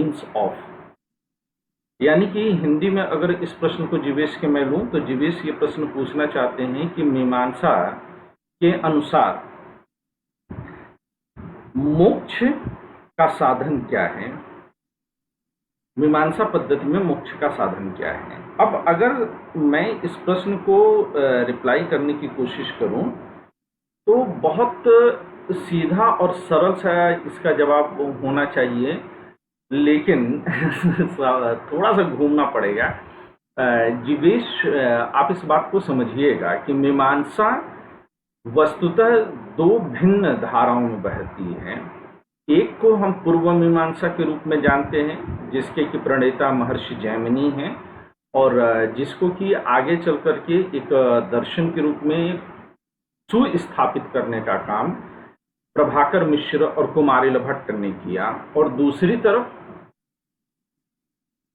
Means of. यानी कि हिंदी में अगर इस प्रश्न को जीवेश के मैं लूँ तो जीवेश ये प्रश्न पूछना चाहते हैं कि मीमांसा के अनुसार मोक्ष का साधन क्या है, मीमांसा पद्धति में मोक्ष का साधन क्या है। अब अगर मैं इस प्रश्न को रिप्लाई करने की कोशिश करूं तो बहुत सीधा और सरल सा इसका जवाब होना चाहिए, लेकिन थोड़ा सा घूमना पड़ेगा। जीवेश, आप इस बात को समझिएगा कि मीमांसा वस्तुतः दो भिन्न धाराओं में बहती है। एक को हम पूर्व मीमांसा के रूप में जानते हैं, जिसके कि प्रणेता महर्षि जैमिनी हैं, और जिसको कि आगे चल करके एक दर्शन के रूप में सुस्थापित करने का काम प्रभाकर मिश्र और कुमारिल भट्ट ने किया। और दूसरी तरफ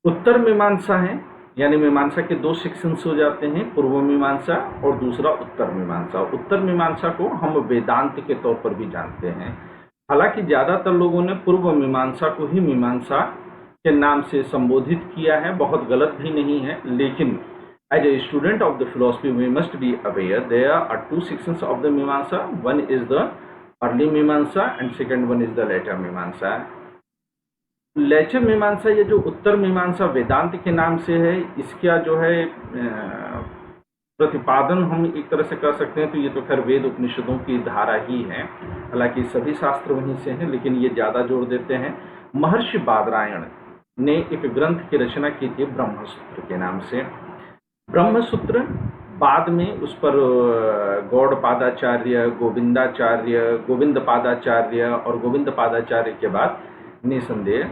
उत्तर मीमांसा है, यानी मीमांसा के दो सेक्शंस हो जाते हैं, पूर्व मीमांसा और दूसरा उत्तर मीमांसा। उत्तर मीमांसा को हम वेदांत के तौर पर भी जानते हैं। हालांकि ज़्यादातर लोगों ने पूर्व मीमांसा को ही मीमांसा के नाम से संबोधित किया है, बहुत गलत भी नहीं है, लेकिन as a student of the philosophy we must be aware there are two sections of the Mimamsa, one is the early Mimamsa and second one is the later Mimamsa. Later Mimamsa, ये जो उत्तर मीमांसा वेदांत के नाम से है, इसका जो है प्रतिपादन हम एक तरह से कर सकते हैं तो ये तो खैर वेद उपनिषदों की धारा ही है। हालांकि सभी शास्त्र वहीं से हैं, लेकिन ये ज़्यादा जोर देते हैं। महर्षि बादरायण ने एक ग्रंथ की रचना की थी ब्रह्मसूत्र के नाम से। ब्रह्मसूत्र बाद में उस पर गौड़पादाचार्य, गोविंदाचार्य, गोविंद पादाचार्य और गोविंद पादाचार्य के बाद निसंदेह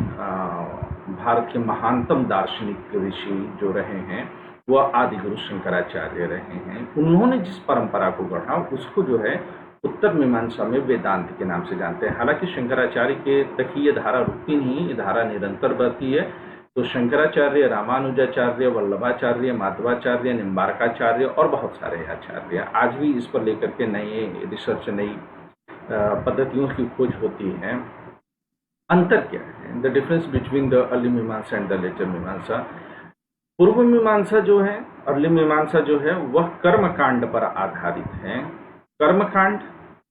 भारत के महानतम दार्शनिक ऋषि जो रहे हैं वह आदि गुरु शंकराचार्य रहे हैं। उन्होंने जिस परंपरा को गढ़ा उसको जो है उत्तर मीमांसा में वेदांत के नाम से जानते हैं। हालांकि शंकराचार्य के तक ही ये धारा रुकती नहीं, ये धारा निरंतर बढ़ती है। तो शंकराचार्य, रामानुजाचार्य, वल्लभाचार्य, माधवाचार्य, निम्बारकाचार्य और बहुत सारे आचार्य आज भी इस पर लेकर के नए रिसर्च, नई पद्धतियों की खोज होती है। अंतर क्या है, the difference between the early Mimamsa and the later मीमांसा। पूर्व मीमांसा जो है, अर्ली मीमांसा जो है, वह कर्मकांड पर आधारित है। कर्मकांड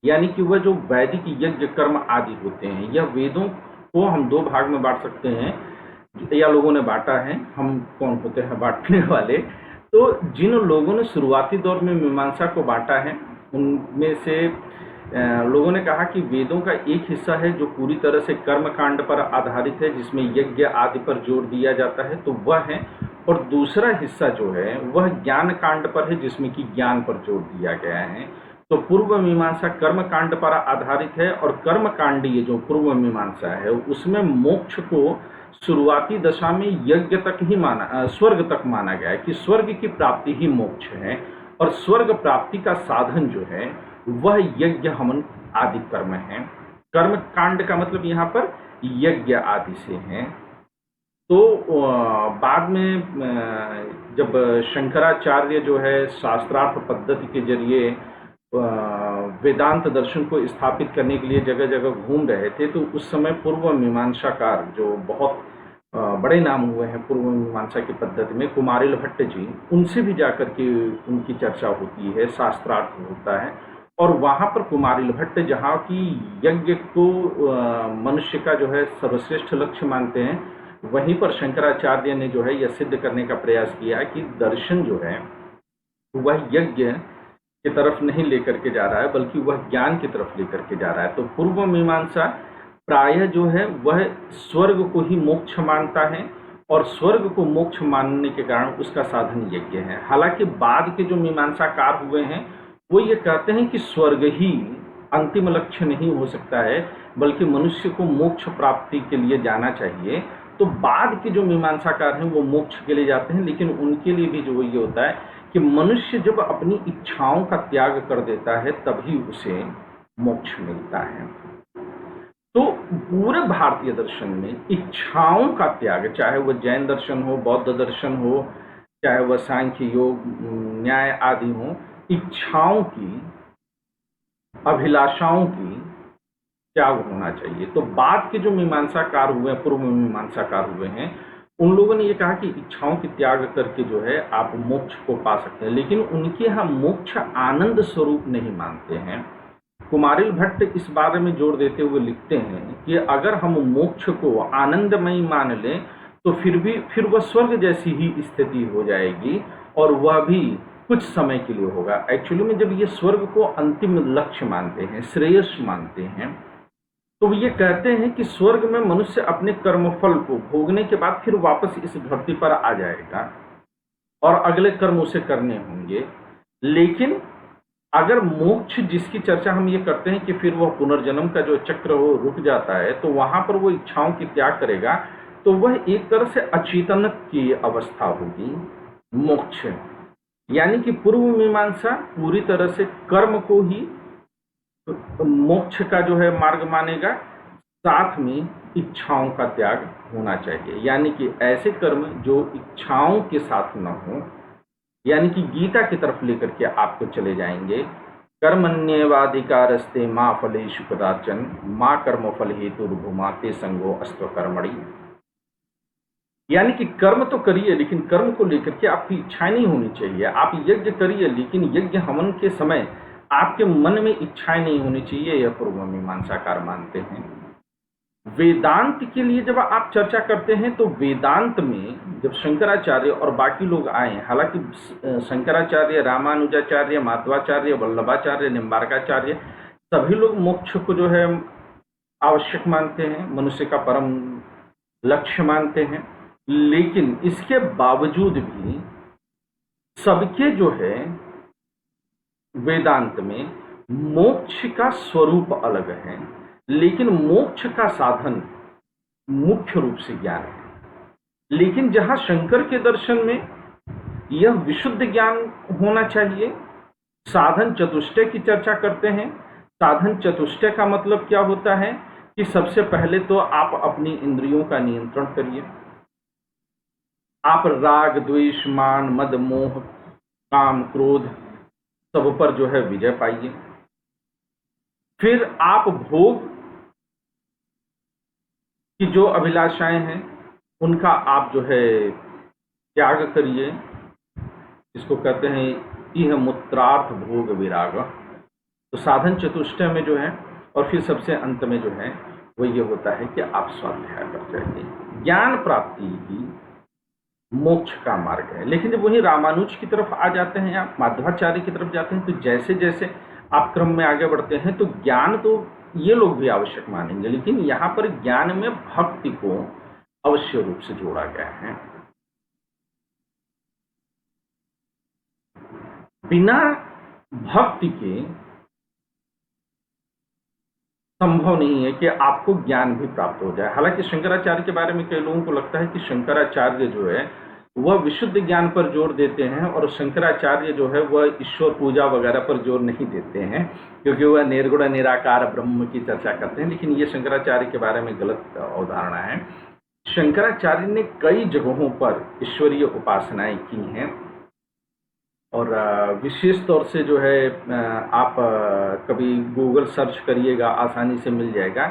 यानी कि वह जो वैदिक यज्ञ कर्म आदि होते हैं, यह वेदों को हम दो भाग में बांट सकते हैं, या लोगों ने बांटा है, हम कौन होते हैं बांटने वाले। तो जिन लोगों ने शुरुआती दौर में मीमांसा को बांटा है, उनमें से लोगों ने कहा कि वेदों का एक हिस्सा है जो पूरी तरह से कर्मकांड पर आधारित है, जिसमें यज्ञ आदि पर जोर दिया जाता है, तो वह है। और दूसरा हिस्सा जो है वह ज्ञान कांड पर है, जिसमें कि ज्ञान पर जोर दिया गया है। तो पूर्व मीमांसा कर्म कांड पर आधारित है, और कर्म कांड ये जो पूर्व मीमांसा है उसमें मोक्ष को शुरुआती दशा में यज्ञ तक ही माना, स्वर्ग तक माना गया है कि स्वर्ग की प्राप्ति ही मोक्ष है, और स्वर्ग प्राप्ति का साधन जो है वह यज्ञ हवन आदि कर्म है। कर्म कांड का मतलब यहाँ पर यज्ञ आदि से है। तो बाद में जब शंकराचार्य जो है शास्त्रार्थ पद्धति के जरिए वेदांत दर्शन को स्थापित करने के लिए जगह जगह घूम रहे थे, तो उस समय पूर्व मीमांसाकार जो बहुत बड़े नाम हुए हैं पूर्व मीमांसा की पद्धति में, कुमारिल भट्ट जी, उनसे भी जाकर के उनकी चर्चा होती है, शास्त्रार्थ होता है। और वहाँ पर कुमारिल भट्ट जहाँ की यज्ञ को मनुष्य का जो है सर्वश्रेष्ठ लक्ष्य मानते हैं, वहीं पर शंकराचार्य ने जो है यह सिद्ध करने का प्रयास किया कि दर्शन जो है वह यज्ञ की तरफ नहीं लेकर के जा रहा है, बल्कि वह ज्ञान की तरफ लेकर के जा रहा है। तो पूर्व मीमांसा प्रायः जो है वह स्वर्ग को ही मोक्ष मानता है, और स्वर्ग को मोक्ष मानने के कारण उसका साधन यज्ञ है। हालांकि बाद के जो मीमांसाकार हुए हैं वो ये कहते हैं कि स्वर्ग ही अंतिम लक्ष्य नहीं हो सकता है, बल्कि मनुष्य को मोक्ष प्राप्ति के लिए जाना चाहिए। तो बाद के जो मीमांसाकार हैं वो मोक्ष के लिए जाते हैं, लेकिन उनके लिए भी जो ये होता है कि मनुष्य जब अपनी इच्छाओं का त्याग कर देता है तभी उसे मोक्ष मिलता है। तो पूरे भारतीय दर्शन में इच्छाओं का त्याग, चाहे वह जैन दर्शन हो, बौद्ध दर्शन हो, चाहे वह सांख्य योग, न्याय आदि हो, इच्छाओं की, अभिलाषाओं की त्याग होना चाहिए। तो बाद के जो मीमांसाकार हुए, पूर्व मीमांसाकार हुए हैं, उन लोगों ने ये कहा कि इच्छाओं की त्याग करके जो है आप मोक्ष को पा सकते हैं, लेकिन उनके यहाँ मोक्ष आनंद स्वरूप नहीं मानते हैं। कुमारिल भट्ट इस बारे में जोर देते हुए लिखते हैं कि अगर हम मोक्ष को आनंदमय मान लें तो फिर वह स्वर्ग जैसी ही स्थिति हो जाएगी, और वह भी कुछ समय के लिए होगा। एक्चुअली में जब ये स्वर्ग को अंतिम लक्ष्य मानते हैं, श्रेयस मानते हैं, तो ये कहते हैं कि स्वर्ग में मनुष्य अपने कर्मफल को भोगने के बाद फिर वापस इस धरती पर आ जाएगा और अगले कर्म उसे करने होंगे। लेकिन अगर मोक्ष जिसकी चर्चा हम ये करते हैं कि फिर वह पुनर्जन्म का जो चक्र हो रुक जाता है, तो वहां पर वो इच्छाओं की त्याग करेगा, तो वह एक तरह से अचेतन की अवस्था होगी मोक्ष। यानी कि पूर्व मीमांसा पूरी तरह से कर्म को ही मोक्ष का जो है मार्ग मानेगा, साथ में इच्छाओं का त्याग होना चाहिए। यानी कि ऐसे कर्म जो इच्छाओं के साथ न हो, यानी कि गीता की तरफ लेकर के आपको चले जाएंगे, कर्मण्येवाधिकारस्ते मां फलेषु कदाचन मां कर्म फल हेतुर्भुमा ते संगो अस्त्व कर्मणि। यानी कि कर्म तो करिए, लेकिन कर्म को लेकर के आपकी इच्छाएं नहीं होनी चाहिए। आप यज्ञ करिए, लेकिन यज्ञ हवन के समय आपके मन में इच्छाएं नहीं होनी चाहिए, यह पूर्व मीमांसाकार मानते हैं। वेदांत के लिए जब आप चर्चा करते हैं तो वेदांत में जब शंकराचार्य और बाकी लोग आए, हालांकि शंकराचार्य, रामानुजाचार्य, माधवाचार्य, वल्लभाचार्य, निम्बार्काचार्य, सभी लोग मोक्ष को जो है आवश्यक मानते हैं, मनुष्य का परम लक्ष्य मानते हैं, लेकिन इसके बावजूद भी सबके जो है वेदांत में मोक्ष का स्वरूप अलग है, लेकिन मोक्ष का साधन मुख्य रूप से ज्ञान है। लेकिन जहां शंकर के दर्शन में यह विशुद्ध ज्ञान होना चाहिए, साधन चतुष्टय की चर्चा करते हैं। साधन चतुष्टय का मतलब क्या होता है कि सबसे पहले तो आप अपनी इंद्रियों का नियंत्रण करिए, आप राग, द्वेष, मान, मद, मोह, काम, क्रोध सब पर जो है विजय पाइए। फिर आप भोग की जो अभिलाषाएं हैं उनका आप जो है त्याग करिए, इसको कहते हैं इह मूत्रार्थ भोग विराग। तो साधन चतुष्टय में जो है, और फिर सबसे अंत में जो है वो ये होता है कि आप स्वाध्याय पर जाइए। ज्ञान प्राप्ति ही मोक्ष का मार्ग है। लेकिन जब वही रामानुज की तरफ आ जाते हैं, आप माधवाचार्य की तरफ जाते हैं, तो जैसे जैसे आप क्रम में आगे बढ़ते हैं तो ज्ञान तो ये लोग भी आवश्यक मानेंगे, लेकिन यहाँ पर ज्ञान में भक्ति को अवश्य रूप से जोड़ा गया है। बिना भक्ति के संभव नहीं है कि आपको ज्ञान भी प्राप्त हो जाए। हालांकि शंकराचार्य के बारे में कई लोगों को लगता है कि शंकराचार्य जो है वह विशुद्ध ज्ञान पर जोर देते हैं, और शंकराचार्य जो है वह ईश्वर पूजा वगैरह पर जोर नहीं देते हैं, क्योंकि वह निर्गुण निराकार ब्रह्म की चर्चा करते हैं। लेकिन ये शंकराचार्य के बारे में गलत अवधारणा है। शंकराचार्य ने कई जगहों पर ईश्वरीय उपासनाएं की हैं, और विशेष तौर से जो है आप कभी गूगल सर्च करिएगा, आसानी से मिल जाएगा,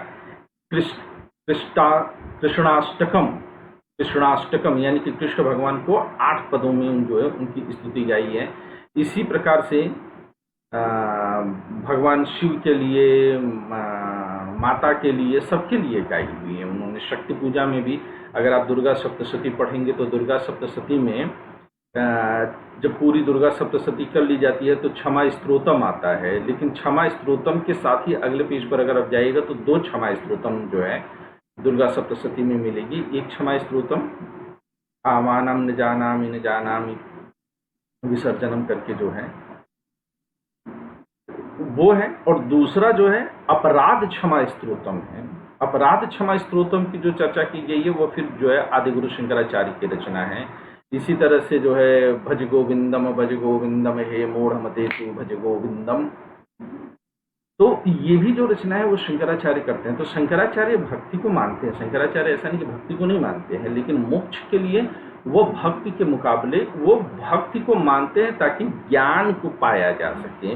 कृष्णाष्टकम यानी कि कृष्ण भगवान को 8 पदों में जो है उनकी स्तुति गाई है। इसी प्रकार से भगवान शिव के लिए, माता के लिए, सबके लिए गाई हुई है उन्होंने। शक्ति पूजा में भी अगर आप दुर्गा सप्तशती पढ़ेंगे तो दुर्गा सप्तशती में जब पूरी दुर्गा सप्तशती कर ली जाती है तो क्षमा स्तोत्रम आता है, लेकिन क्षमा स्तोत्रम के साथ ही अगले पेज पर अगर आप जाइएगा तो 2 क्षमा स्तोत्रम जो है दुर्गा सप्तशती में मिलेगी। एक क्षमा स्तोत्रम आवानम न जानामि विसर्जनम करके जो है वो है, और दूसरा जो है अपराध क्षमा स्तोत्रम है। अपराध क्षमा स्तोत्रम की जो चर्चा की गई है वो फिर जो है आदिगुरु शंकराचार्य की रचना है। इसी तरह से जो है भज गोविंदम हे मूढ़ मते तू भज गोविंदम, तो ये भी जो रचना है वो शंकराचार्य करते हैं। तो शंकराचार्य भक्ति को मानते हैं। शंकराचार्य ऐसा नहीं कि भक्ति को नहीं मानते हैं, लेकिन मोक्ष के लिए वो भक्ति के मुकाबले वो भक्ति को मानते हैं ताकि ज्ञान को पाया जा सके।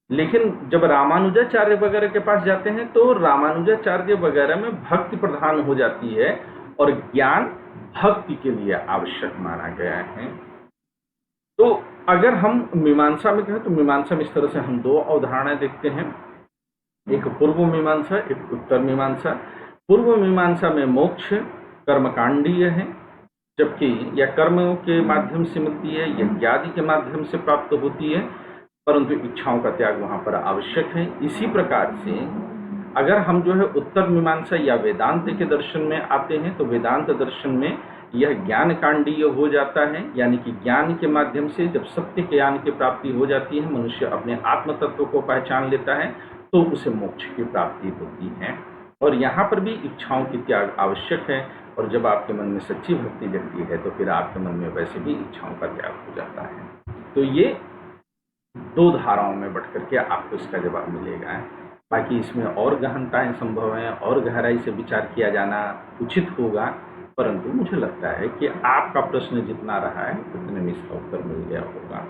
लेकिन जब रामानुजाचार्य वगैरह के पास जाते हैं तो रामानुजाचार्य वगैरह में भक्ति प्रधान हो जाती है और ज्ञान भक्ति के लिए आवश्यक माना गया है। तो अगर हम मीमांसा में कहें तो मीमांसा में इस तरह से हम दो अवधारणाएं देखते हैं, एक पूर्व मीमांसा, एक उत्तर मीमांसा। पूर्व मीमांसा में मोक्ष कर्मकांडीय है, जबकि यह कर्मों के माध्यम से मिलती है, यज्ञ आदि के माध्यम से प्राप्त होती है, परंतु इच्छाओं का त्याग वहां पर आवश्यक है। इसी प्रकार से अगर हम जो है उत्तर मीमांसा या वेदांत के दर्शन में आते हैं तो वेदांत दर्शन में यह ज्ञान कांडीय हो जाता है, यानी कि ज्ञान के माध्यम से जब सत्य ज्ञान की प्राप्ति हो जाती है, मनुष्य अपने आत्म तत्व को पहचान लेता है तो उसे मोक्ष की प्राप्ति होती है। और यहाँ पर भी इच्छाओं की त्याग आवश्यक है, और जब आपके मन में सच्ची भक्ति जगती है तो फिर आपके मन में वैसे भी इच्छाओं का त्याग हो जाता है। तो ये दो धाराओं में बढ़ करके आपको इसका जवाब मिलेगा। बाकी इसमें और गहनताएं संभव हैं और गहराई से विचार किया जाना उचित होगा, परंतु मुझे लगता है कि आपका प्रश्न जितना रहा है उतने में इसका उत्तर मिल गया होगा।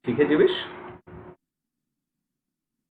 ठीक है जीवेश।